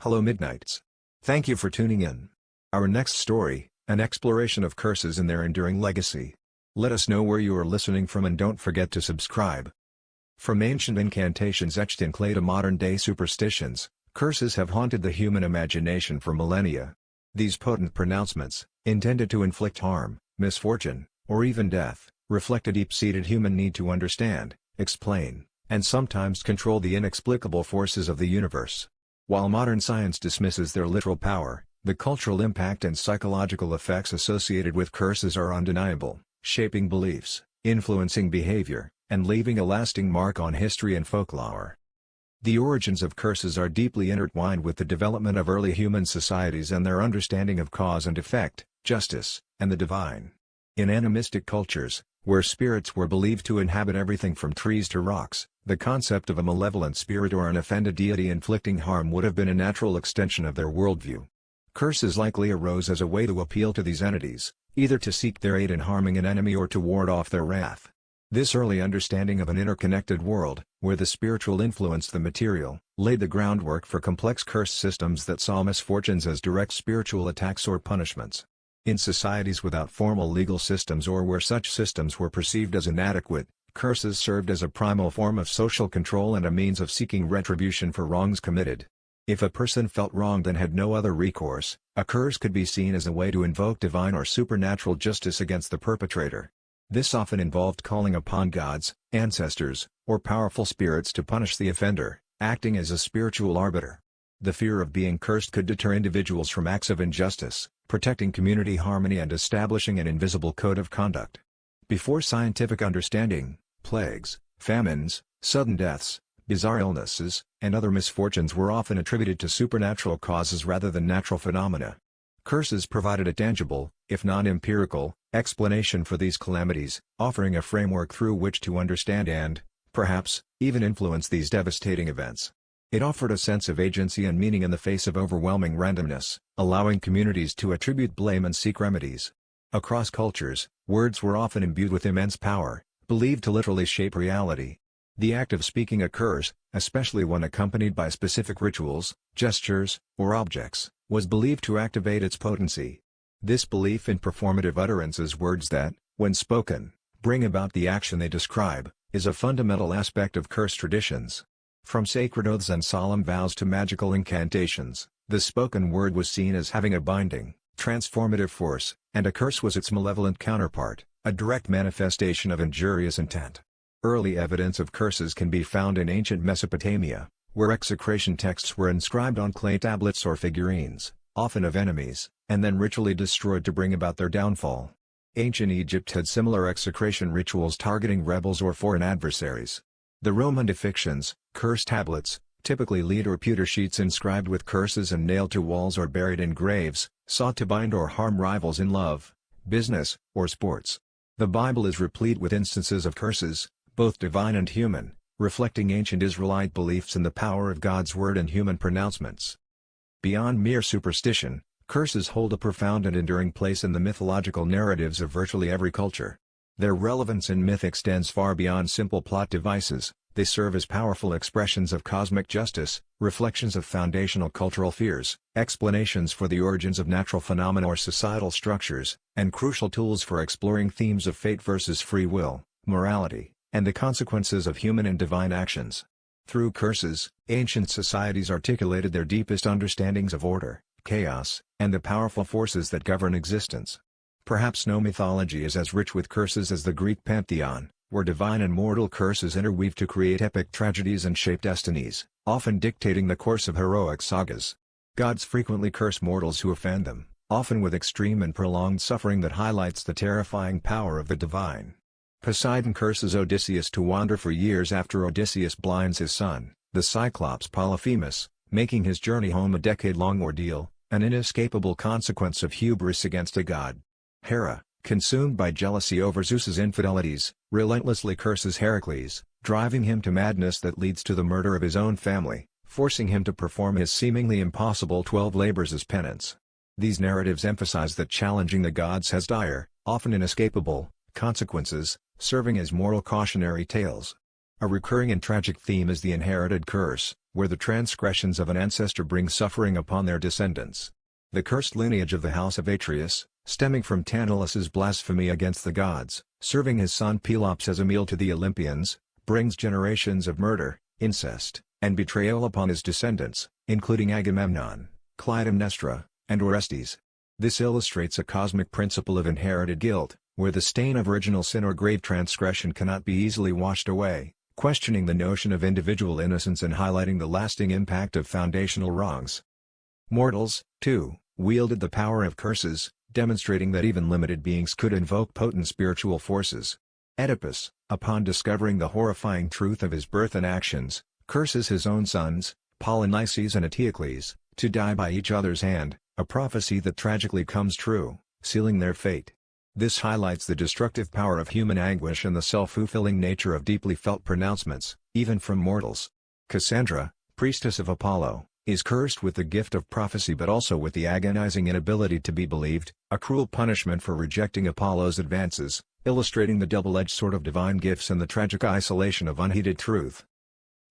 Hello Midnights. Thank you for tuning in. Our next story, an exploration of curses and their enduring legacy. Let us know where you are listening from and don't forget to subscribe. From ancient incantations etched in clay to modern-day superstitions, curses have haunted the human imagination for millennia. These potent pronouncements, intended to inflict harm, misfortune, or even death, reflect a deep-seated human need to understand, explain, and sometimes control the inexplicable forces of the universe. While modern science dismisses their literal power, the cultural impact and psychological effects associated with curses are undeniable, shaping beliefs, influencing behavior, and leaving a lasting mark on history and folklore. The origins of curses are deeply intertwined with the development of early human societies and their understanding of cause and effect, justice, and the divine. In animistic cultures, where spirits were believed to inhabit everything from trees to rocks, the concept of a malevolent spirit or an offended deity inflicting harm would have been a natural extension of their worldview. Curses likely arose as a way to appeal to these entities, either to seek their aid in harming an enemy or to ward off their wrath. This early understanding of an interconnected world, where the spiritual influenced the material, laid the groundwork for complex curse systems that saw misfortunes as direct spiritual attacks or punishments. In societies without formal legal systems or where such systems were perceived as inadequate, curses served as a primal form of social control and a means of seeking retribution for wrongs committed. If a person felt wronged and had no other recourse, a curse could be seen as a way to invoke divine or supernatural justice against the perpetrator. This often involved calling upon gods, ancestors, or powerful spirits to punish the offender, acting as a spiritual arbiter. The fear of being cursed could deter individuals from acts of injustice, protecting community harmony and establishing an invisible code of conduct. Before scientific understanding, plagues, famines, sudden deaths, bizarre illnesses, and other misfortunes were often attributed to supernatural causes rather than natural phenomena. Curses provided a tangible, if non-empirical, explanation for these calamities, offering a framework through which to understand and, perhaps, even influence these devastating events. It offered a sense of agency and meaning in the face of overwhelming randomness, allowing communities to attribute blame and seek remedies. Across cultures, words were often imbued with immense power, believed to literally shape reality. The act of speaking a curse, especially when accompanied by specific rituals, gestures, or objects, was believed to activate its potency. This belief in performative utterances, words that, when spoken, bring about the action they describe, is a fundamental aspect of curse traditions. From sacred oaths and solemn vows to magical incantations, the spoken word was seen as having a binding, transformative force, and a curse was its malevolent counterpart, a direct manifestation of injurious intent. Early evidence of curses can be found in ancient Mesopotamia, where execration texts were inscribed on clay tablets or figurines, often of enemies, and then ritually destroyed to bring about their downfall. Ancient Egypt had similar execration rituals targeting rebels or foreign adversaries. The Roman depictions, curse tablets, typically lead or pewter sheets inscribed with curses and nailed to walls or buried in graves, sought to bind or harm rivals in love, business, or sports. The Bible is replete with instances of curses, both divine and human, reflecting ancient Israelite beliefs in the power of God's word and human pronouncements. Beyond mere superstition, curses hold a profound and enduring place in the mythological narratives of virtually every culture. Their relevance in myth extends far beyond simple plot devices. They serve as powerful expressions of cosmic justice, reflections of foundational cultural fears, explanations for the origins of natural phenomena or societal structures, and crucial tools for exploring themes of fate versus free will, morality, and the consequences of human and divine actions. Through curses, ancient societies articulated their deepest understandings of order, chaos, and the powerful forces that govern existence. Perhaps no mythology is as rich with curses as the Greek pantheon, where divine and mortal curses interweave to create epic tragedies and shape destinies, often dictating the course of heroic sagas. Gods frequently curse mortals who offend them, often with extreme and prolonged suffering that highlights the terrifying power of the divine. Poseidon curses Odysseus to wander for years after Odysseus blinds his son, the Cyclops Polyphemus, making his journey home a decade-long ordeal, an inescapable consequence of hubris against a god. Hera, consumed by jealousy over Zeus's infidelities, relentlessly curses Heracles, driving him to madness that leads to the murder of his own family, forcing him to perform his seemingly impossible 12 labors as penance. These narratives emphasize that challenging the gods has dire, often inescapable, consequences, serving as moral cautionary tales. A recurring and tragic theme is the inherited curse, where the transgressions of an ancestor bring suffering upon their descendants. The cursed lineage of the House of Atreus, stemming from Tantalus's blasphemy against the gods, serving his son Pelops as a meal to the Olympians, brings generations of murder, incest, and betrayal upon his descendants, including Agamemnon, Clytemnestra, and Orestes. This illustrates a cosmic principle of inherited guilt, where the stain of original sin or grave transgression cannot be easily washed away, questioning the notion of individual innocence and highlighting the lasting impact of foundational wrongs. Mortals, too, wielded the power of curses, demonstrating that even limited beings could invoke potent spiritual forces. Oedipus, upon discovering the horrifying truth of his birth and actions, curses his own sons, Polynices and Eteocles, to die by each other's hand, a prophecy that tragically comes true, sealing their fate. This highlights the destructive power of human anguish and the self-fulfilling nature of deeply felt pronouncements, even from mortals. Cassandra, priestess of Apollo, is cursed with the gift of prophecy but also with the agonizing inability to be believed, a cruel punishment for rejecting Apollo's advances, illustrating the double-edged sword of divine gifts and the tragic isolation of unheeded truth.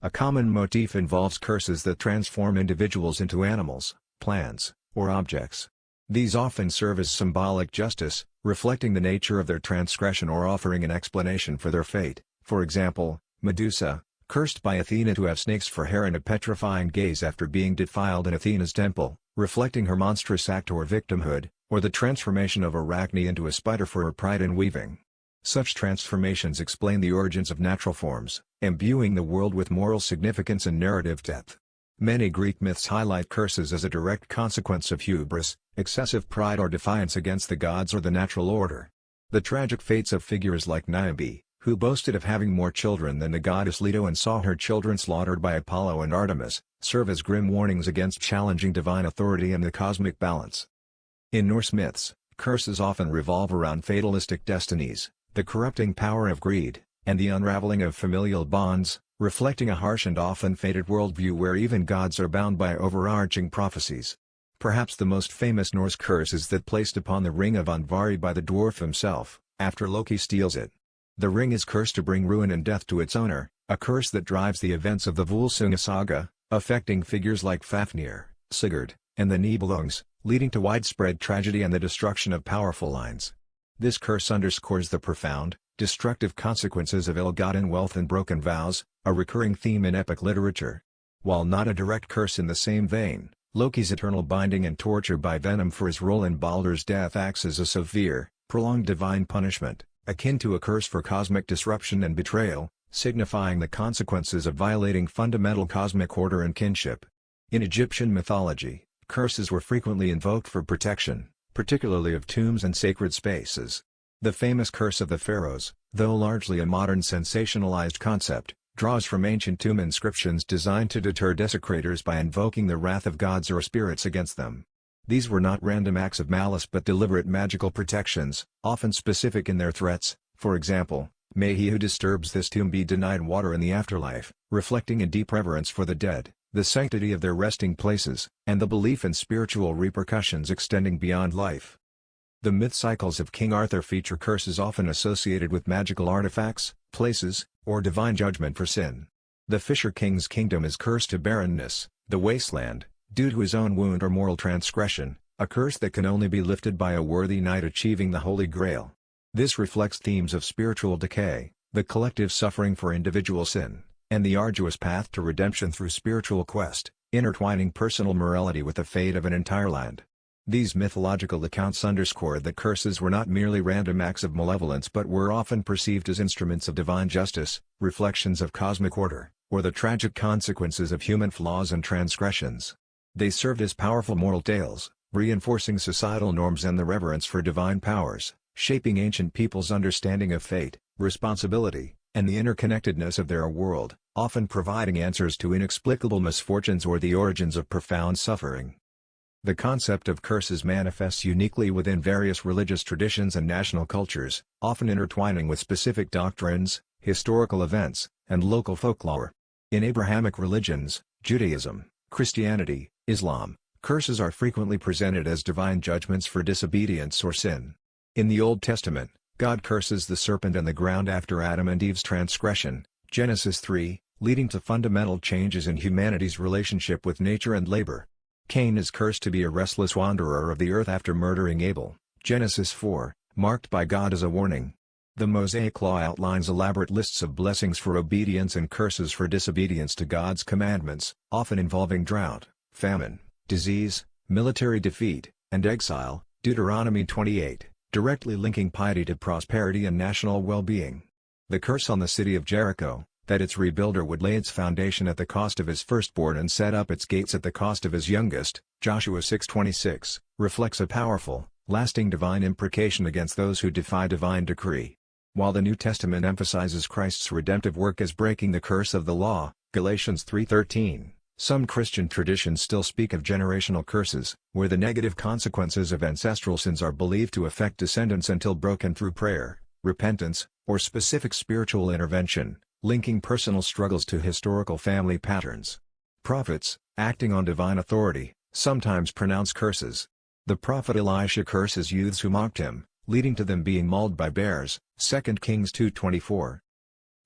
A common motif involves curses that transform individuals into animals, plants, or objects. These often serve as symbolic justice, reflecting the nature of their transgression or offering an explanation for their fate. For example, Medusa, cursed by Athena to have snakes for hair and a petrifying gaze after being defiled in Athena's temple, reflecting her monstrous act or victimhood, or the transformation of Arachne into a spider for her pride in weaving. Such transformations explain the origins of natural forms, imbuing the world with moral significance and narrative depth. Many Greek myths highlight curses as a direct consequence of hubris, excessive pride or defiance against the gods or the natural order. The tragic fates of figures like Niobe, who boasted of having more children than the goddess Leto and saw her children slaughtered by Apollo and Artemis, serve as grim warnings against challenging divine authority and the cosmic balance. In Norse myths, curses often revolve around fatalistic destinies, the corrupting power of greed, and the unraveling of familial bonds, reflecting a harsh and often fated worldview where even gods are bound by overarching prophecies. Perhaps the most famous Norse curse is that placed upon the ring of Andvari by the dwarf himself, after Loki steals it. The ring is cursed to bring ruin and death to its owner, a curse that drives the events of the Volsunga Saga, affecting figures like Fafnir, Sigurd, and the Nibelungs, leading to widespread tragedy and the destruction of powerful lines. This curse underscores the profound, destructive consequences of ill-gotten wealth and broken vows, a recurring theme in epic literature. While not a direct curse in the same vein, Loki's eternal binding and torture by venom for his role in Baldur's death acts as a severe, prolonged divine punishment, akin to a curse for cosmic disruption and betrayal, signifying the consequences of violating fundamental cosmic order and kinship. In Egyptian mythology, curses were frequently invoked for protection, particularly of tombs and sacred spaces. The famous Curse of the Pharaohs, though largely a modern sensationalized concept, draws from ancient tomb inscriptions designed to deter desecrators by invoking the wrath of gods or spirits against them. These were not random acts of malice but deliberate magical protections, often specific in their threats. For example, may he who disturbs this tomb be denied water in the afterlife, reflecting a deep reverence for the dead, the sanctity of their resting places, and the belief in spiritual repercussions extending beyond life. The myth cycles of King Arthur feature curses often associated with magical artifacts, places, or divine judgment for sin. The Fisher King's kingdom is cursed to barrenness, the wasteland, due to his own wound or moral transgression, a curse that can only be lifted by a worthy knight achieving the Holy Grail. This reflects themes of spiritual decay, the collective suffering for individual sin, and the arduous path to redemption through spiritual quest, intertwining personal morality with the fate of an entire land. These mythological accounts underscore that curses were not merely random acts of malevolence but were often perceived as instruments of divine justice, reflections of cosmic order, or the tragic consequences of human flaws and transgressions. They served as powerful moral tales, reinforcing societal norms and the reverence for divine powers, shaping ancient peoples' understanding of fate, responsibility, and the interconnectedness of their world, often providing answers to inexplicable misfortunes or the origins of profound suffering. The concept of curses manifests uniquely within various religious traditions and national cultures, often intertwining with specific doctrines, historical events, and local folklore. In Abrahamic religions, Judaism, Christianity, Islam, curses are frequently presented as divine judgments for disobedience or sin. In the Old Testament, God curses the serpent and the ground after Adam and Eve's transgression, Genesis 3, leading to fundamental changes in humanity's relationship with nature and labor. Cain is cursed to be a restless wanderer of the earth after murdering Abel. Genesis 4, marked by God as a warning. The Mosaic Law outlines elaborate lists of blessings for obedience and curses for disobedience to God's commandments, often involving drought, famine, disease, military defeat, and exile. Deuteronomy 28, directly linking piety to prosperity and national well-being. The curse on the city of Jericho, that its rebuilder would lay its foundation at the cost of his firstborn and set up its gates at the cost of his youngest, Joshua 6:26, reflects a powerful, lasting divine imprecation against those who defy divine decree. While the New Testament emphasizes Christ's redemptive work as breaking the curse of the law, Galatians 3:13, some Christian traditions still speak of generational curses, where the negative consequences of ancestral sins are believed to affect descendants until broken through prayer, repentance, or specific spiritual intervention, linking personal struggles to historical family patterns. Prophets, acting on divine authority, sometimes pronounce curses. The prophet Elisha curses youths who mocked him, leading to them being mauled by bears, 2 Kings 2:24.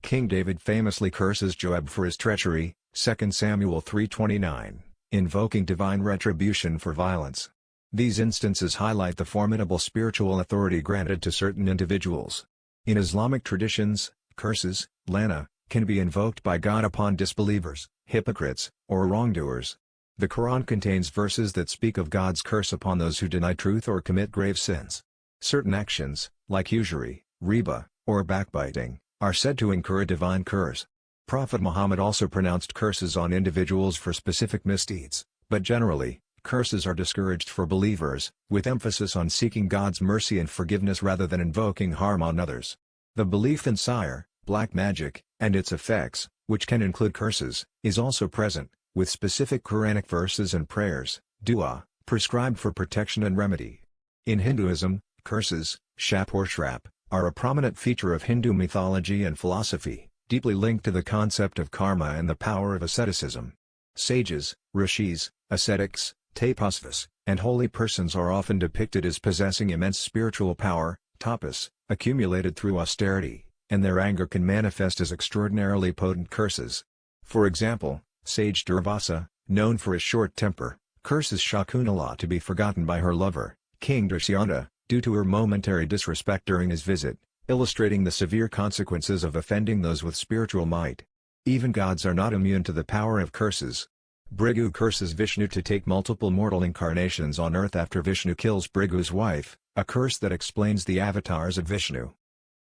King David famously curses Joab for his treachery, 2 Samuel 3:29, invoking divine retribution for violence. These instances highlight the formidable spiritual authority granted to certain individuals. In Islamic traditions, curses, lana, can be invoked by God upon disbelievers, hypocrites, or wrongdoers. The Quran contains verses that speak of God's curse upon those who deny truth or commit grave sins. Certain actions, like usury, riba, or backbiting, are said to incur a divine curse. Prophet Muhammad also pronounced curses on individuals for specific misdeeds, but generally, curses are discouraged for believers, with emphasis on seeking God's mercy and forgiveness rather than invoking harm on others. The belief in sihr, black magic, and its effects, which can include curses, is also present, with specific Quranic verses and prayers, dua, prescribed for protection and remedy. In Hinduism, curses, shaap or shrap, are a prominent feature of Hindu mythology and philosophy, deeply linked to the concept of karma and the power of asceticism. Sages, rishis, ascetics, tapasvas, and holy persons are often depicted as possessing immense spiritual power, tapas, accumulated through austerity, and their anger can manifest as extraordinarily potent curses. For example, sage Durvasa, known for his short temper, curses Shakunala to be forgotten by her lover, King Dushyanta, due to her momentary disrespect during his visit, illustrating the severe consequences of offending those with spiritual might. Even gods are not immune to the power of curses. Bhrigu curses Vishnu to take multiple mortal incarnations on earth after Vishnu kills Bhrigu's wife, a curse that explains the avatars of Vishnu.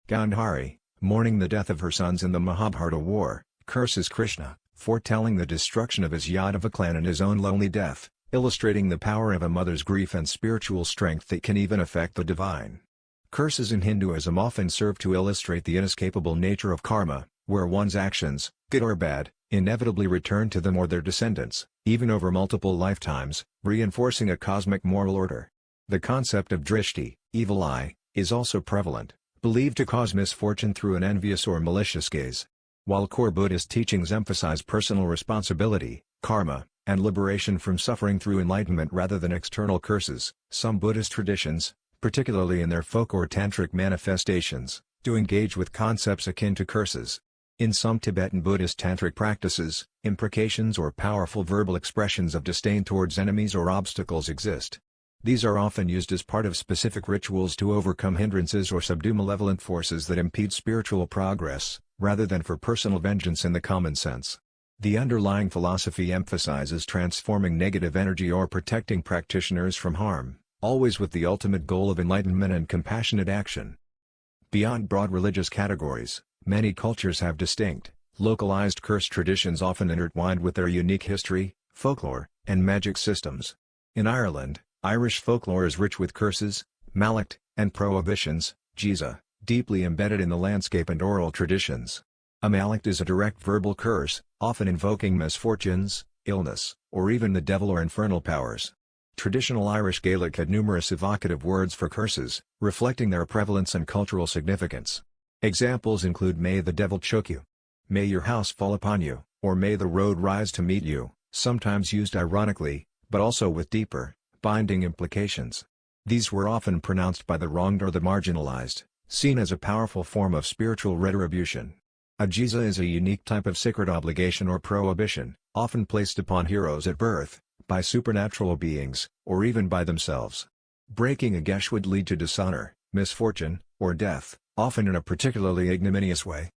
Gandhari, mourning the death of her sons in the Mahabharata war, curses Krishna, foretelling the destruction of his Yadava clan and his own lonely death, illustrating the power of a mother's grief and spiritual strength that can even affect the divine. Curses in Hinduism often serve to illustrate the inescapable nature of karma, where one's actions, good or bad, inevitably return to them or their descendants, even over multiple lifetimes, reinforcing a cosmic moral order. The concept of drishti, evil eye, is also prevalent, believed to cause misfortune through an envious or malicious gaze. While core Buddhist teachings emphasize personal responsibility, karma, and liberation from suffering through enlightenment rather than external curses, some Buddhist traditions, particularly in their folk or tantric manifestations, do engage with concepts akin to curses. In some Tibetan Buddhist tantric practices, imprecations or powerful verbal expressions of disdain towards enemies or obstacles exist. These are often used as part of specific rituals to overcome hindrances or subdue malevolent forces that impede spiritual progress, rather than for personal vengeance in the common sense. The underlying philosophy emphasizes transforming negative energy or protecting practitioners from harm, always with the ultimate goal of enlightenment and compassionate action. Beyond broad religious categories, many cultures have distinct, localized curse traditions often intertwined with their unique history, folklore, and magic systems. In Ireland, Irish folklore is rich with curses, mallacht, and prohibitions, geasa, deeply embedded in the landscape and oral traditions. A mallacht is a direct verbal curse, often invoking misfortunes, illness, or even the devil or infernal powers. Traditional Irish Gaelic had numerous evocative words for curses, reflecting their prevalence and cultural significance. Examples include "May the devil choke you," "May your house fall upon you," or "May the road rise to meet you," sometimes used ironically, but also with deeper, binding implications. These were often pronounced by the wronged or the marginalized, seen as a powerful form of spiritual retribution. A geasa is a unique type of sacred obligation or prohibition, often placed upon heroes at birth, by supernatural beings, or even by themselves. Breaking a geasa would lead to dishonor, misfortune, or death, often in a particularly ignominious way.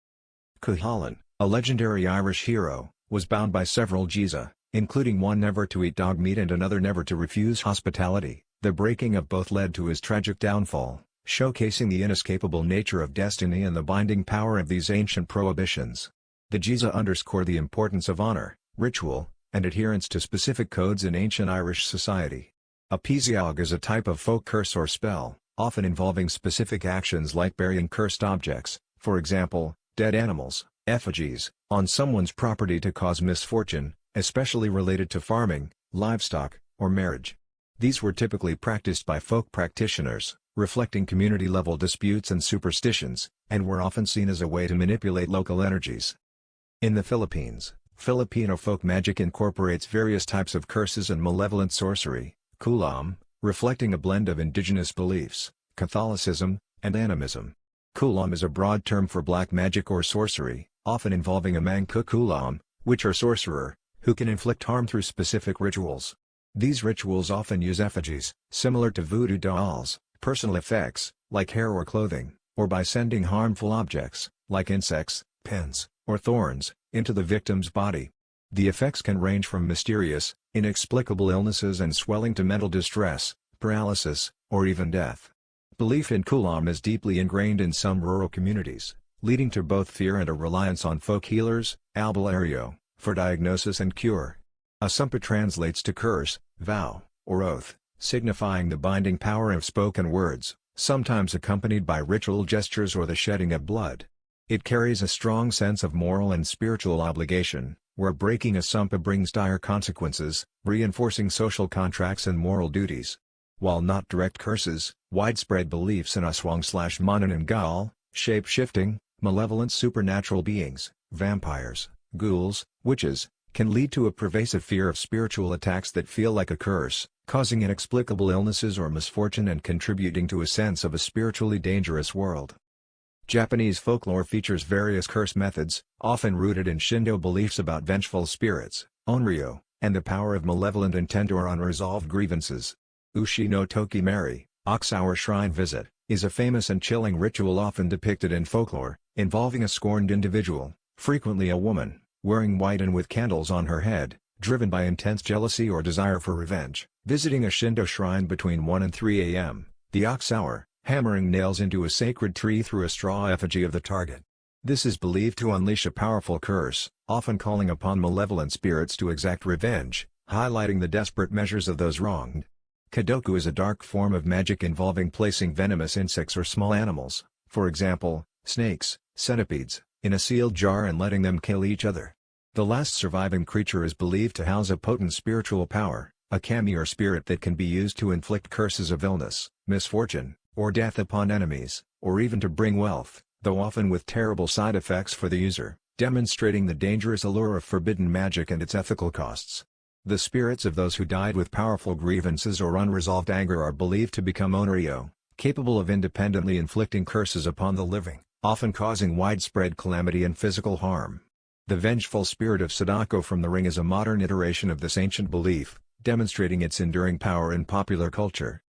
Cuchulainn, a legendary Irish hero, was bound by several geasa, including one never to eat dog meat and another never to refuse hospitality. The breaking of both led to his tragic downfall, showcasing the inescapable nature of destiny and the binding power of these ancient prohibitions. The geasa underscore the importance of honor, ritual, and adherence to specific codes in ancient Irish society. A peasiog is a type of folk curse or spell, often involving specific actions like burying cursed objects, for example, dead animals, effigies, on someone's property to cause misfortune, especially related to farming, livestock, or marriage. These were typically practiced by folk practitioners, reflecting community-level disputes and superstitions, and were often seen as a way to manipulate local energies. In the Philippines, Filipino folk magic incorporates various types of curses and malevolent sorcery, kulam, reflecting a blend of indigenous beliefs, Catholicism, and animism. Kulam is a broad term for black magic or sorcery, often involving a mangkukulam, which are sorcerer, who can inflict harm through specific rituals. These rituals often use effigies, similar to voodoo dolls, personal effects, like hair or clothing, or by sending harmful objects, like insects, pins, or thorns, into the victim's body. The effects can range from mysterious, inexplicable illnesses and swelling to mental distress, paralysis, or even death. Belief in kulam is deeply ingrained in some rural communities, leading to both fear and a reliance on folk healers, onryō, for diagnosis and cure. A sumpâ translates to curse, vow, or oath, signifying the binding power of spoken words, sometimes accompanied by ritual gestures or the shedding of blood. It carries a strong sense of moral and spiritual obligation, where breaking a sumpâ brings dire consequences, reinforcing social contracts and moral duties. While not direct curses, widespread beliefs in aswang/manananggal, shape-shifting, malevolent supernatural beings, vampires, ghouls, witches, can lead to a pervasive fear of spiritual attacks that feel like a curse, causing inexplicable illnesses or misfortune and contributing to a sense of a spiritually dangerous world. Japanese folklore features various curse methods, often rooted in Shinto beliefs about vengeful spirits, onryō, and the power of malevolent intent or unresolved grievances. Ushi no Toki Mairi, Ox-hour shrine visit, is a famous and chilling ritual often depicted in folklore, involving a scorned individual, frequently a woman, wearing white and with candles on her head, driven by intense jealousy or desire for revenge, visiting a Shinto shrine between 1 and 3 a.m., the ox-hour, hammering nails into a sacred tree through a straw effigy of the target. This is believed to unleash a powerful curse, often calling upon malevolent spirits to exact revenge, highlighting the desperate measures of those wronged. Kadoku is a dark form of magic involving placing venomous insects or small animals, for example, snakes, centipedes, in a sealed jar and letting them kill each other. The last surviving creature is believed to house a potent spiritual power, a kami or spirit that can be used to inflict curses of illness, misfortune, or death upon enemies, or even to bring wealth, though often with terrible side effects for the user, demonstrating the dangerous allure of forbidden magic and its ethical costs. The spirits of those who died with powerful grievances or unresolved anger are believed to become onryō, capable of independently inflicting curses upon the living, often causing widespread calamity and physical harm. The vengeful spirit of Sadako from the Ring is a modern iteration of this ancient belief, demonstrating its enduring power in popular culture.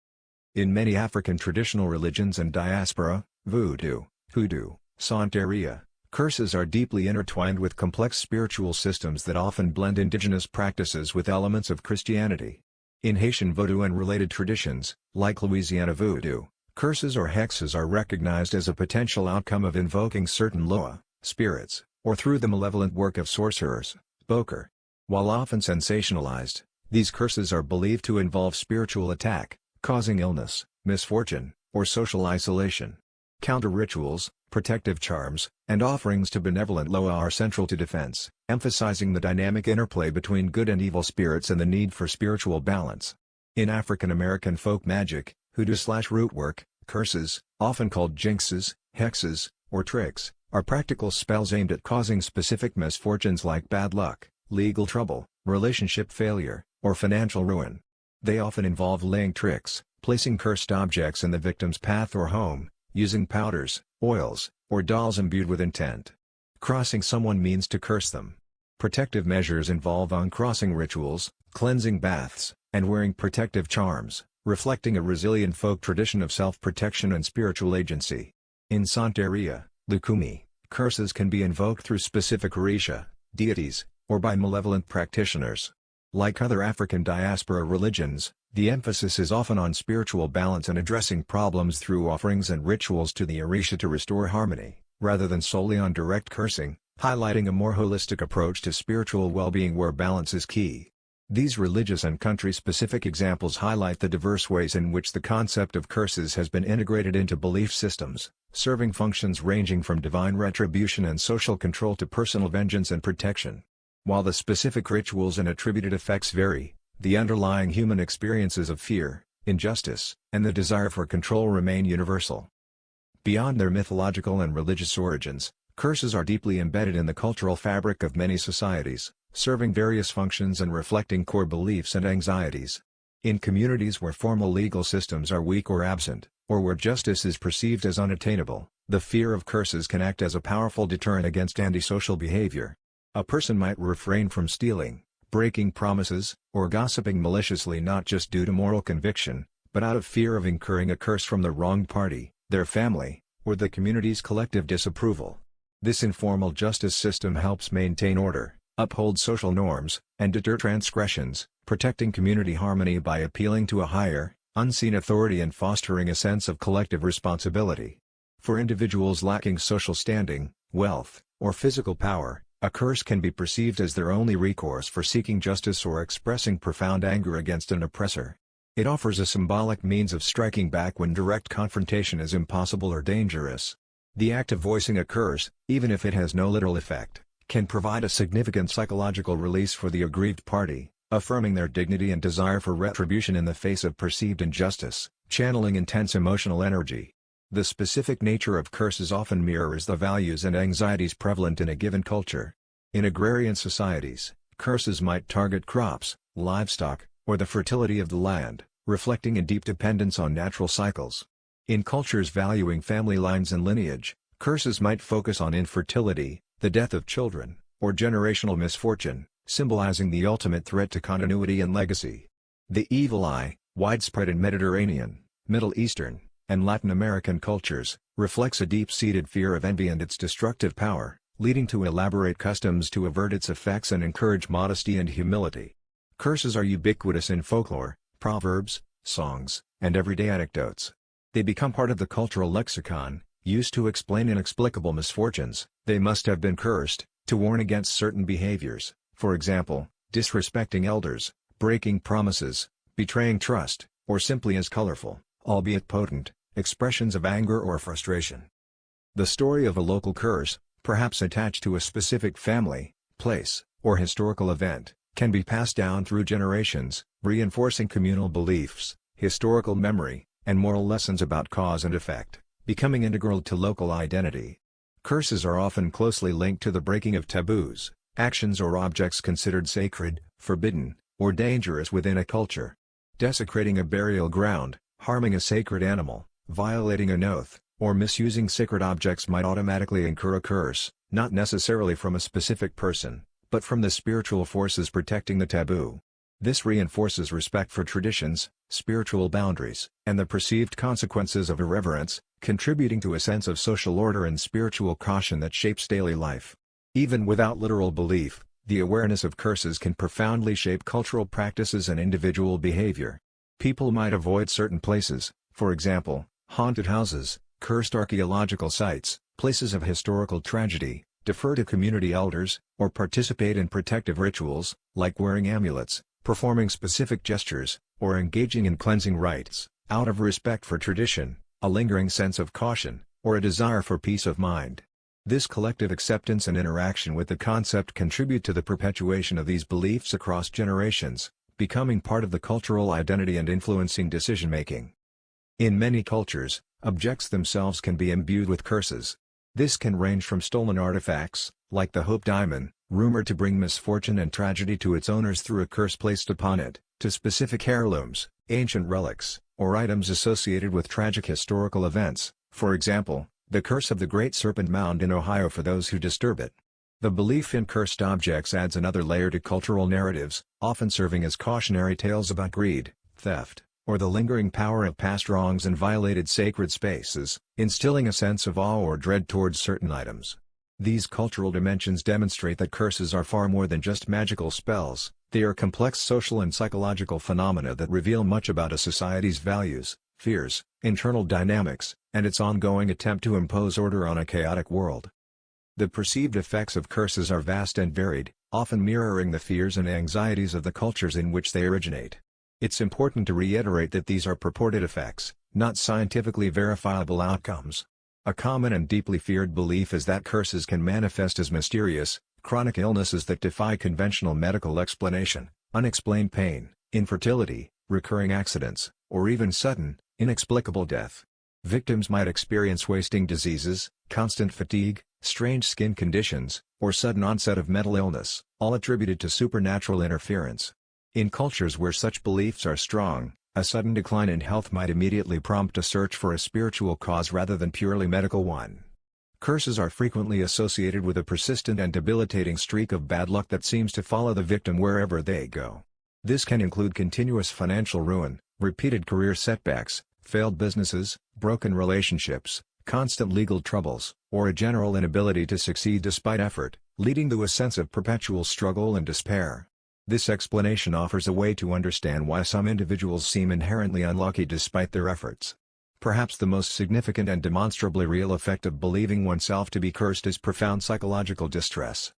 In many African traditional religions and diaspora, Voodoo, Hoodoo, Santeria, curses are deeply intertwined with complex spiritual systems that often blend indigenous practices with elements of Christianity. In Haitian Voodoo and related traditions, like Louisiana Voodoo, curses or hexes are recognized as a potential outcome of invoking certain loa, spirits, or through the malevolent work of sorcerers, boker. While often sensationalized, these curses are believed to involve spiritual attack, causing illness, misfortune, or social isolation. Counter-rituals, protective charms, and offerings to benevolent loa are central to defense, emphasizing the dynamic interplay between good and evil spirits and the need for spiritual balance. In African American folk magic, hoodoo/rootwork, curses, often called jinxes, hexes, or tricks, are practical spells aimed at causing specific misfortunes like bad luck, legal trouble, relationship failure, or financial ruin. They often involve laying tricks, placing cursed objects in the victim's path or home, using powders, oils, or dolls imbued with intent. Crossing someone means to curse them. Protective measures involve uncrossing rituals, cleansing baths, and wearing protective charms, reflecting a resilient folk tradition of self-protection and spiritual agency. In Santeria, Lukumi, curses can be invoked through specific orisha, deities, or by malevolent practitioners. Like other African diaspora religions, the emphasis is often on spiritual balance and addressing problems through offerings and rituals to the orisha to restore harmony, rather than solely on direct cursing, highlighting a more holistic approach to spiritual well-being where balance is key. These religious and country-specific examples highlight the diverse ways in which the concept of curses has been integrated into belief systems, serving functions ranging from divine retribution and social control to personal vengeance and protection. While the specific rituals and attributed effects vary, the underlying human experiences of fear, injustice, and the desire for control remain universal. Beyond their mythological and religious origins, curses are deeply embedded in the cultural fabric of many societies, serving various functions and reflecting core beliefs and anxieties. In communities where formal legal systems are weak or absent, or where justice is perceived as unattainable, the fear of curses can act as a powerful deterrent against antisocial behavior. A person might refrain from stealing, breaking promises, or gossiping maliciously not just due to moral conviction, but out of fear of incurring a curse from the wronged party, their family, or the community's collective disapproval. This informal justice system helps maintain order, uphold social norms, and deter transgressions, protecting community harmony by appealing to a higher, unseen authority and fostering a sense of collective responsibility. For individuals lacking social standing, wealth, or physical power, a curse can be perceived as their only recourse for seeking justice or expressing profound anger against an oppressor. It offers a symbolic means of striking back when direct confrontation is impossible or dangerous. The act of voicing a curse, even if it has no literal effect, can provide a significant psychological release for the aggrieved party, affirming their dignity and desire for retribution in the face of perceived injustice, channeling intense emotional energy. The specific nature of curses often mirrors the values and anxieties prevalent in a given culture. In agrarian societies, curses might target crops, livestock, or the fertility of the land, reflecting a deep dependence on natural cycles. In cultures valuing family lines and lineage, curses might focus on infertility, the death of children, or generational misfortune, symbolizing the ultimate threat to continuity and legacy. The evil eye, widespread in Mediterranean, Middle Eastern, and Latin American cultures, reflects a deep-seated fear of envy and its destructive power, leading to elaborate customs to avert its effects and encourage modesty and humility. Curses are ubiquitous in folklore, proverbs, songs, and everyday anecdotes. They become part of the cultural lexicon, used to explain inexplicable misfortunes. They must have been cursed, to warn against certain behaviors, for example, disrespecting elders, breaking promises, betraying trust, or simply as colorful, albeit potent, expressions of anger or frustration. The story of a local curse, perhaps attached to a specific family, place, or historical event, can be passed down through generations, reinforcing communal beliefs, historical memory, and moral lessons about cause and effect, becoming integral to local identity. Curses are often closely linked to the breaking of taboos, actions or objects considered sacred, forbidden, or dangerous within a culture. Desecrating a burial ground, harming a sacred animal, violating an oath, or misusing sacred objects might automatically incur a curse, not necessarily from a specific person, but from the spiritual forces protecting the taboo. This reinforces respect for traditions, spiritual boundaries, and the perceived consequences of irreverence, contributing to a sense of social order and spiritual caution that shapes daily life. Even without literal belief, the awareness of curses can profoundly shape cultural practices and individual behavior. People might avoid certain places, for example, haunted houses, cursed archaeological sites, places of historical tragedy, defer to community elders, or participate in protective rituals, like wearing amulets, performing specific gestures, or engaging in cleansing rites, out of respect for tradition, a lingering sense of caution, or a desire for peace of mind. This collective acceptance and interaction with the concept contribute to the perpetuation of these beliefs across generations, becoming part of the cultural identity and influencing decision-making. In many cultures, objects themselves can be imbued with curses. This can range from stolen artifacts, like the Hope Diamond, rumored to bring misfortune and tragedy to its owners through a curse placed upon it, to specific heirlooms, ancient relics, or items associated with tragic historical events, for example, The curse of the Great Serpent Mound in Ohio for those who disturb it. The belief in cursed objects adds another layer to cultural narratives, often serving as cautionary tales about greed, theft, or the lingering power of past wrongs and violated sacred spaces, instilling a sense of awe or dread towards certain items. These cultural dimensions demonstrate that curses are far more than just magical spells. They are complex social and psychological phenomena that reveal much about a society's values, fears, internal dynamics, and its ongoing attempt to impose order on a chaotic world. The perceived effects of curses are vast and varied, often mirroring the fears and anxieties of the cultures in which they originate. It's important to reiterate that these are purported effects, not scientifically verifiable outcomes. A common and deeply feared belief is that curses can manifest as mysterious, chronic illnesses that defy conventional medical explanation, unexplained pain, infertility, recurring accidents, or even sudden, inexplicable death. Victims might experience wasting diseases, constant fatigue, strange skin conditions, or sudden onset of mental illness, all attributed to supernatural interference. In cultures where such beliefs are strong, a sudden decline in health might immediately prompt a search for a spiritual cause rather than purely medical one. Curses are frequently associated with a persistent and debilitating streak of bad luck that seems to follow the victim wherever they go. This can include continuous financial ruin, repeated career setbacks, failed businesses, broken relationships, constant legal troubles, or a general inability to succeed despite effort, leading to a sense of perpetual struggle and despair. This explanation offers a way to understand why some individuals seem inherently unlucky despite their efforts. Perhaps the most significant and demonstrably real effect of believing oneself to be cursed is profound psychological distress.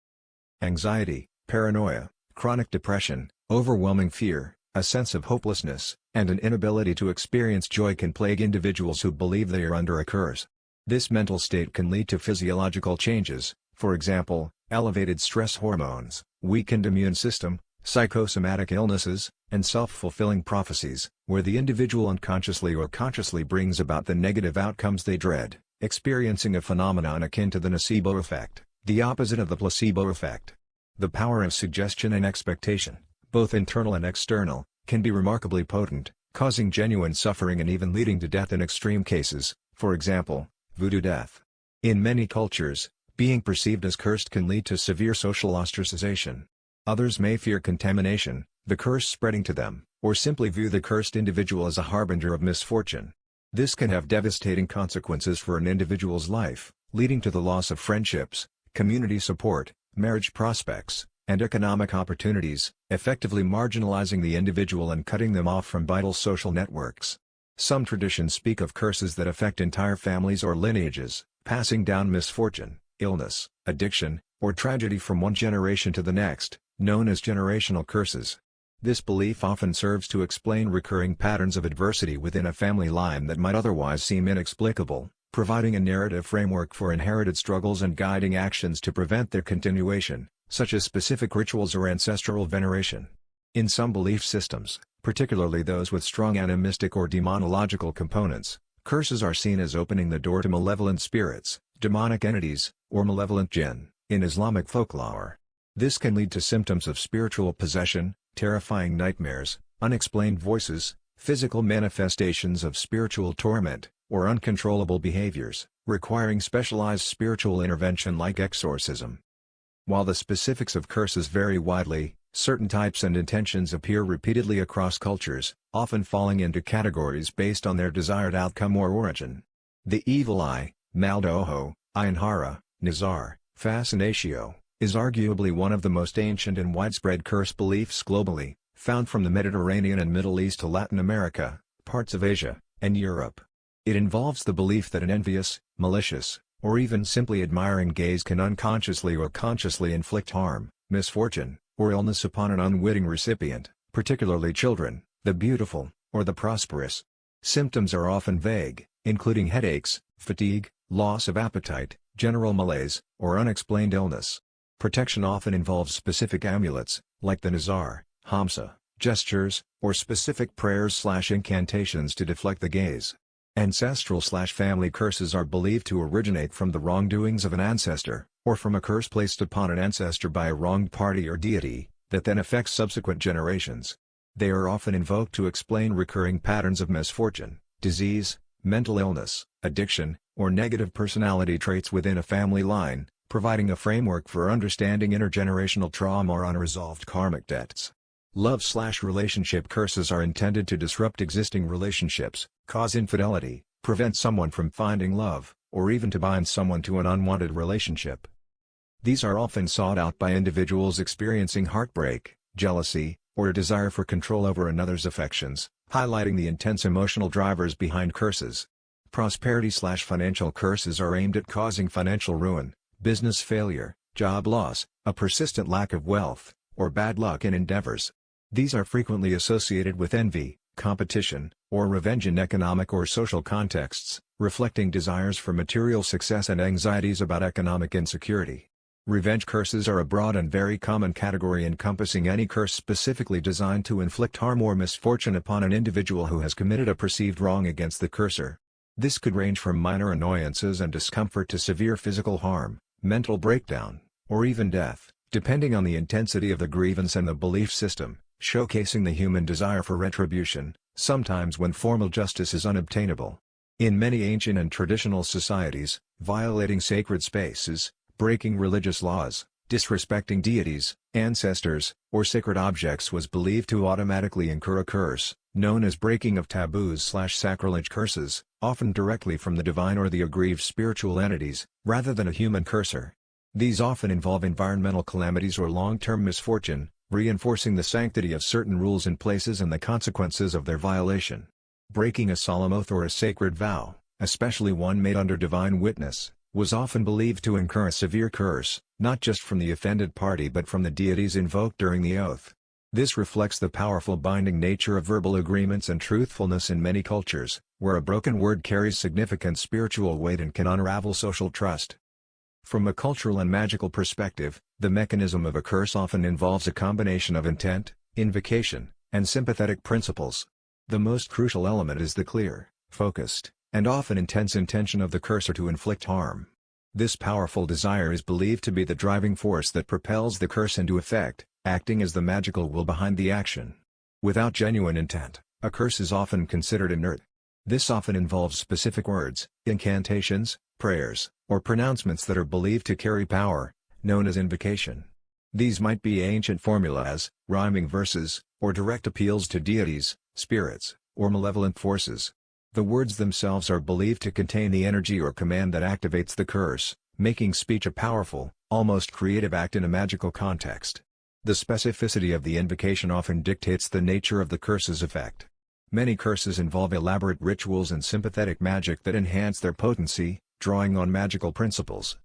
Anxiety, paranoia, chronic depression, overwhelming fear, a sense of hopelessness, and an inability to experience joy can plague individuals who believe they are under a curse. This mental state can lead to physiological changes, for example, elevated stress hormones, weakened immune system, psychosomatic illnesses, and self-fulfilling prophecies, where the individual unconsciously or consciously brings about the negative outcomes they dread, experiencing a phenomenon akin to the nocebo effect, the opposite of the placebo effect. The power of suggestion and expectation, both internal and external, can be remarkably potent, causing genuine suffering and even leading to death in extreme cases, for example, voodoo death. In many cultures, being perceived as cursed can lead to severe social ostracization. Others may fear contamination, the curse spreading to them, or simply view the cursed individual as a harbinger of misfortune. This can have devastating consequences for an individual's life, leading to the loss of friendships, community support, marriage prospects, and economic opportunities, effectively marginalizing the individual and cutting them off from vital social networks. Some traditions speak of curses that affect entire families or lineages, passing down misfortune, illness, addiction, or tragedy from one generation to the next, known as generational curses. This belief often serves to explain recurring patterns of adversity within a family line that might otherwise seem inexplicable, providing a narrative framework for inherited struggles and guiding actions to prevent their continuation, such as specific rituals or ancestral veneration. In some belief systems, particularly those with strong animistic or demonological components, curses are seen as opening the door to malevolent spirits, demonic entities, or malevolent jinn, in Islamic folklore. This can lead to symptoms of spiritual possession, terrifying nightmares, unexplained voices, physical manifestations of spiritual torment, or uncontrollable behaviors, requiring specialized spiritual intervention like exorcism. While the specifics of curses vary widely, certain types and intentions appear repeatedly across cultures, often falling into categories based on their desired outcome or origin. The evil eye, maldoho, Einhara, Nazar, fascinatio, is arguably one of the most ancient and widespread curse beliefs globally, found from the Mediterranean and Middle East to Latin America, parts of Asia, and Europe. It involves the belief that an envious, malicious, or even simply admiring gaze can unconsciously or consciously inflict harm, misfortune, or illness upon an unwitting recipient, particularly children, the beautiful, or the prosperous. Symptoms are often vague, including headaches, fatigue, loss of appetite, general malaise, or unexplained illness. Protection often involves specific amulets, like the Nazar, Hamsa, gestures, or specific prayers/incantations to deflect the gaze. Ancestral/family curses are believed to originate from the wrongdoings of an ancestor, or from a curse placed upon an ancestor by a wronged party or deity, that then affects subsequent generations. They are often invoked to explain recurring patterns of misfortune, disease, mental illness, addiction, or negative personality traits within a family line, providing a framework for understanding intergenerational trauma or unresolved karmic debts. Love/relationship curses are intended to disrupt existing relationships, cause infidelity, prevent someone from finding love, or even to bind someone to an unwanted relationship. These are often sought out by individuals experiencing heartbreak, jealousy, or a desire for control over another's affections, highlighting the intense emotional drivers behind curses. Prosperity/financial curses are aimed at causing financial ruin, business failure, job loss, a persistent lack of wealth, or bad luck in endeavors. These are frequently associated with envy, competition, or revenge in economic or social contexts, reflecting desires for material success and anxieties about economic insecurity. Revenge curses are a broad and very common category encompassing any curse specifically designed to inflict harm or misfortune upon an individual who has committed a perceived wrong against the cursor. This could range from minor annoyances and discomfort to severe physical harm, mental breakdown, or even death, depending on the intensity of the grievance and the belief system, showcasing the human desire for retribution, sometimes when formal justice is unobtainable. In many ancient and traditional societies, violating sacred spaces, breaking religious laws, disrespecting deities, ancestors, or sacred objects was believed to automatically incur a curse, known as breaking of taboos/sacrilege curses, often directly from the divine or the aggrieved spiritual entities, rather than a human cursor. These often involve environmental calamities or long-term misfortune, reinforcing the sanctity of certain rules and places and the consequences of their violation. Breaking a solemn oath or a sacred vow, especially one made under divine witness, was often believed to incur a severe curse, not just from the offended party but from the deities invoked during the oath. This reflects the powerful binding nature of verbal agreements and truthfulness in many cultures, where a broken word carries significant spiritual weight and can unravel social trust. From a cultural and magical perspective, the mechanism of a curse often involves a combination of intent, invocation, and sympathetic principles. The most crucial element is the clear, focused, and often intense intention of the cursor to inflict harm. This powerful desire is believed to be the driving force that propels the curse into effect, acting as the magical will behind the action. Without genuine intent, a curse is often considered inert. This often involves specific words, incantations, prayers, or pronouncements that are believed to carry power, known as invocation. These might be ancient formulas, rhyming verses, or direct appeals to deities, spirits, or malevolent forces. The words themselves are believed to contain the energy or command that activates the curse, making speech a powerful, almost creative act in a magical context. The specificity of the invocation often dictates the nature of the curse's effect. Many curses involve elaborate rituals and sympathetic magic that enhance their potency, drawing on magical principles.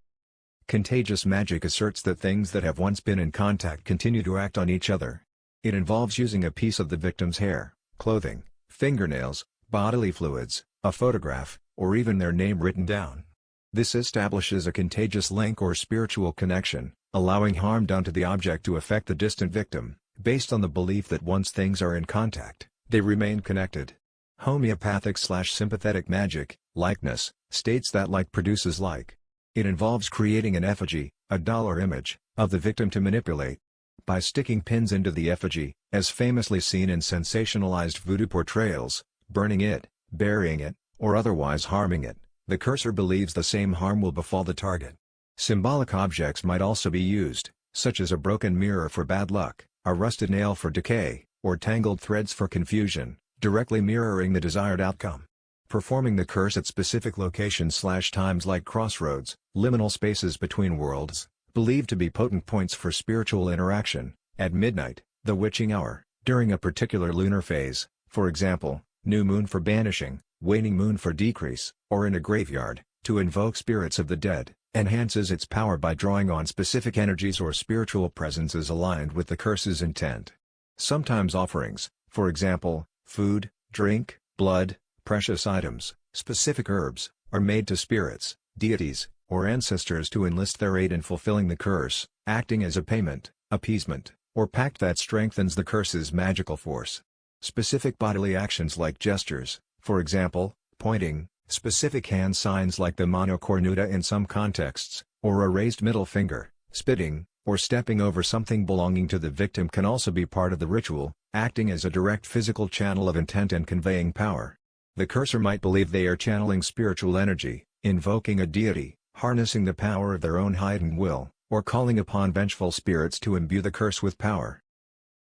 Contagious magic asserts that things that have once been in contact continue to act on each other. It involves using a piece of the victim's hair, clothing, fingernails, bodily fluids, a photograph, or even their name written down. This establishes a contagious link or spiritual connection, allowing harm done to the object to affect the distant victim, based on the belief that once things are in contact, they remain connected. Homeopathic/sympathetic magic, likeness, states that like produces like. It involves creating an effigy, a doll or image, of the victim to manipulate. By sticking pins into the effigy, as famously seen in sensationalized voodoo portrayals, burning it, burying it, or otherwise harming it, the cursor believes the same harm will befall the target. Symbolic objects might also be used, such as a broken mirror for bad luck, a rusted nail for decay, or tangled threads for confusion, directly mirroring the desired outcome. Performing the curse at specific locations/times like crossroads, liminal spaces between worlds, believed to be potent points for spiritual interaction, at midnight, the witching hour, during a particular lunar phase, for example, new moon for banishing, waning moon for decrease, or in a graveyard, to invoke spirits of the dead, enhances its power by drawing on specific energies or spiritual presences aligned with the curse's intent. Sometimes offerings, for example, food, drink, blood, precious items, specific herbs, are made to spirits, deities, or ancestors to enlist their aid in fulfilling the curse, acting as a payment, appeasement, or pact that strengthens the curse's magical force. Specific bodily actions like gestures, for example, pointing, specific hand signs like the mano cornuta in some contexts, or a raised middle finger, spitting, or stepping over something belonging to the victim can also be part of the ritual, acting as a direct physical channel of intent and conveying power. The cursor might believe they are channeling spiritual energy, invoking a deity, harnessing the power of their own heightened will, or calling upon vengeful spirits to imbue the curse with power.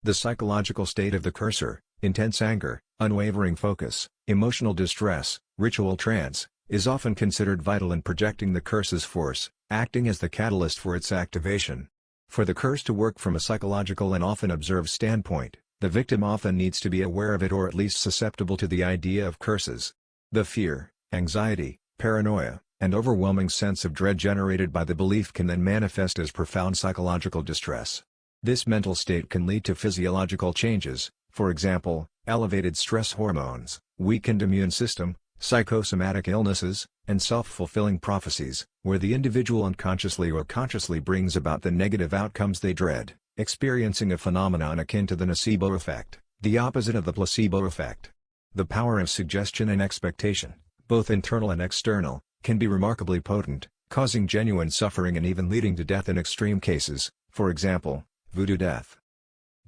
The psychological state of the cursor, intense anger, unwavering focus, emotional distress, ritual trance, is often considered vital in projecting the curse's force, acting as the catalyst for its activation. For the curse to work from a psychological and often observed standpoint, the victim often needs to be aware of it or at least susceptible to the idea of curses. The fear, anxiety, paranoia, and overwhelming sense of dread generated by the belief can then manifest as profound psychological distress. This mental state can lead to physiological changes, for example, elevated stress hormones, weakened immune system, psychosomatic illnesses, and self-fulfilling prophecies, where the individual unconsciously or consciously brings about the negative outcomes they dread, experiencing a phenomenon akin to the nocebo effect, the opposite of the placebo effect. The power of suggestion and expectation, both internal and external, can be remarkably potent, causing genuine suffering and even leading to death in extreme cases, for example, voodoo death.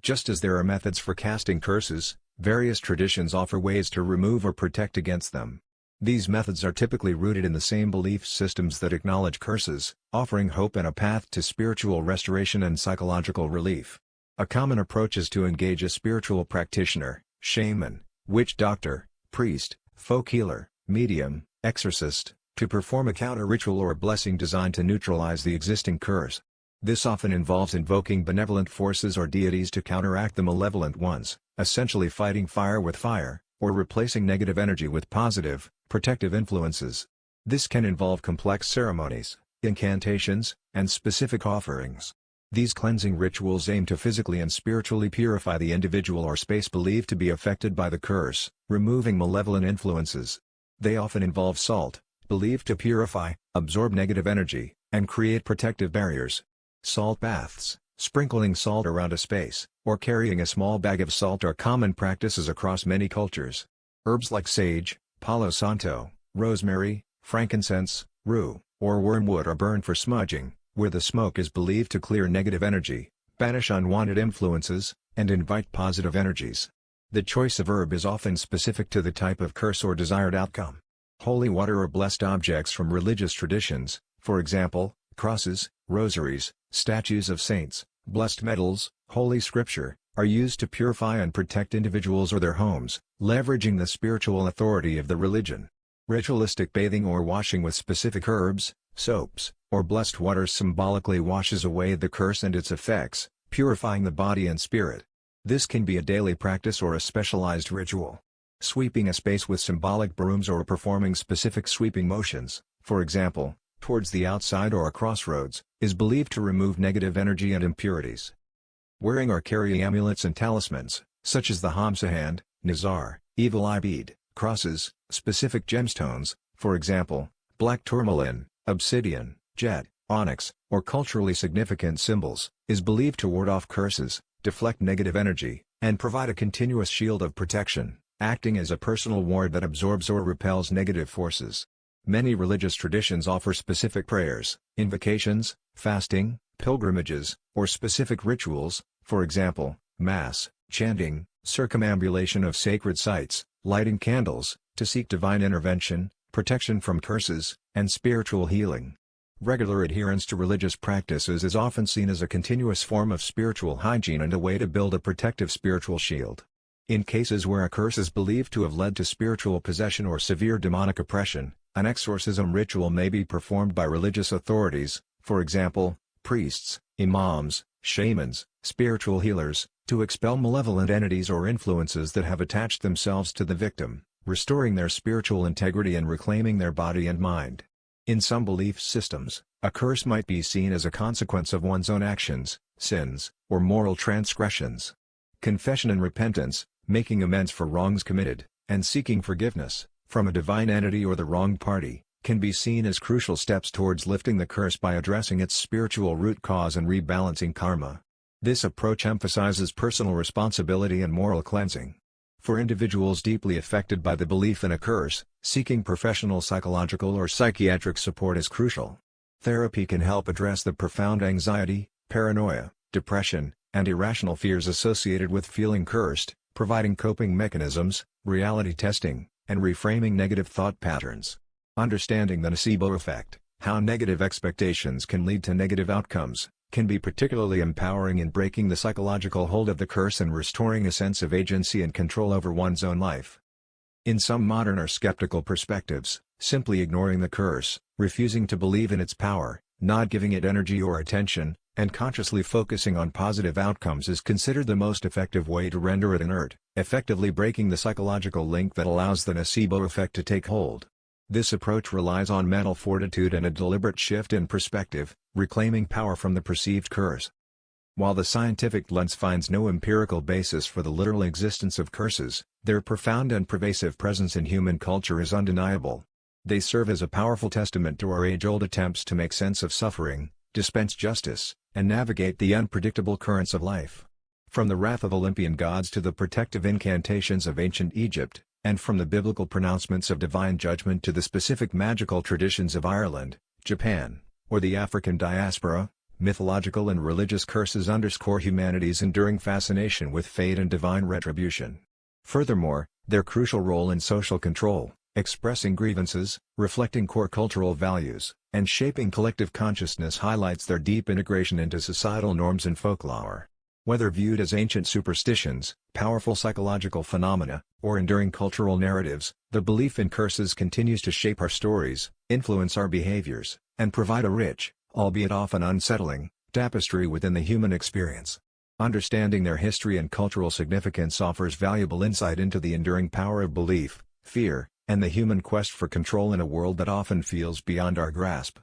Just as there are methods for casting curses, various traditions offer ways to remove or protect against them. These methods are typically rooted in the same belief systems that acknowledge curses, offering hope and a path to spiritual restoration and psychological relief. A common approach is to engage a spiritual practitioner, shaman, witch doctor, priest, folk healer, medium, exorcist, to perform a counter-ritual or blessing designed to neutralize the existing curse. This often involves invoking benevolent forces or deities to counteract the malevolent ones, essentially fighting fire with fire, or replacing negative energy with positive, protective influences. This can involve complex ceremonies, incantations, and specific offerings. These cleansing rituals aim to physically and spiritually purify the individual or space believed to be affected by the curse, removing malevolent influences. They often involve salt, believed to purify, absorb negative energy, and create protective barriers. Salt baths, sprinkling salt around a space, or carrying a small bag of salt are common practices across many cultures. Herbs like sage, palo santo, rosemary, frankincense, rue, or wormwood are burned for smudging, where the smoke is believed to clear negative energy, banish unwanted influences, and invite positive energies. The choice of herb is often specific to the type of curse or desired outcome. Holy water or blessed objects from religious traditions, for example, crosses, rosaries, statues of saints, blessed metals, holy scripture, are used to purify and protect individuals or their homes, leveraging the spiritual authority of the religion. Ritualistic bathing or washing with specific herbs, soaps, or blessed waters symbolically washes away the curse and its effects, purifying the body and spirit. This can be a daily practice or a specialized ritual. Sweeping a space with symbolic brooms or performing specific sweeping motions, for example, towards the outside or a crossroads, is believed to remove negative energy and impurities. Wearing or carrying amulets and talismans, such as the Hamsa hand, Nazar, evil eye bead, crosses, specific gemstones, for example, black tourmaline, obsidian, jet, onyx, or culturally significant symbols, is believed to ward off curses, deflect negative energy, and provide a continuous shield of protection, acting as a personal ward that absorbs or repels negative forces. Many religious traditions offer specific prayers, invocations, fasting, pilgrimages, or specific rituals, for example, mass, chanting, circumambulation of sacred sites, lighting candles, to seek divine intervention, protection from curses, and spiritual healing. Regular adherence to religious practices is often seen as a continuous form of spiritual hygiene and a way to build a protective spiritual shield. In cases where a curse is believed to have led to spiritual possession or severe demonic oppression, an exorcism ritual may be performed by religious authorities, for example, priests, imams, shamans, spiritual healers, to expel malevolent entities or influences that have attached themselves to the victim, restoring their spiritual integrity and reclaiming their body and mind. In some belief systems, a curse might be seen as a consequence of one's own actions, sins, or moral transgressions. Confession and repentance, making amends for wrongs committed, and seeking forgiveness, from a divine entity or the wronged party, can be seen as crucial steps towards lifting the curse by addressing its spiritual root cause and rebalancing karma. This approach emphasizes personal responsibility and moral cleansing. For individuals deeply affected by the belief in a curse, seeking professional psychological or psychiatric support is crucial. Therapy can help address the profound anxiety, paranoia, depression, and irrational fears associated with feeling cursed, providing coping mechanisms, reality testing, and reframing negative thought patterns. Understanding the nocebo effect, how negative expectations can lead to negative outcomes, can be particularly empowering in breaking the psychological hold of the curse and restoring a sense of agency and control over one's own life. In some modern or skeptical perspectives, simply ignoring the curse, refusing to believe in its power, not giving it energy or attention, and consciously focusing on positive outcomes is considered the most effective way to render it inert, effectively breaking the psychological link that allows the nocebo effect to take hold. This approach relies on mental fortitude and a deliberate shift in perspective, reclaiming power from the perceived curse. While the scientific lens finds no empirical basis for the literal existence of curses, their profound and pervasive presence in human culture is undeniable. They serve as a powerful testament to our age-old attempts to make sense of suffering, dispense justice, and navigate the unpredictable currents of life. From the wrath of Olympian gods to the protective incantations of ancient Egypt, and from the biblical pronouncements of divine judgment to the specific magical traditions of Ireland, Japan, or the African diaspora, mythological and religious curses underscore humanity's enduring fascination with fate and divine retribution. Furthermore, their crucial role in social control, expressing grievances, reflecting core cultural values, and shaping collective consciousness highlights their deep integration into societal norms and folklore. Whether viewed as ancient superstitions, powerful psychological phenomena, or enduring cultural narratives, the belief in curses continues to shape our stories, influence our behaviors, and provide a rich, albeit often unsettling, tapestry within the human experience. Understanding their history and cultural significance offers valuable insight into the enduring power of belief, fear, and the human quest for control in a world that often feels beyond our grasp.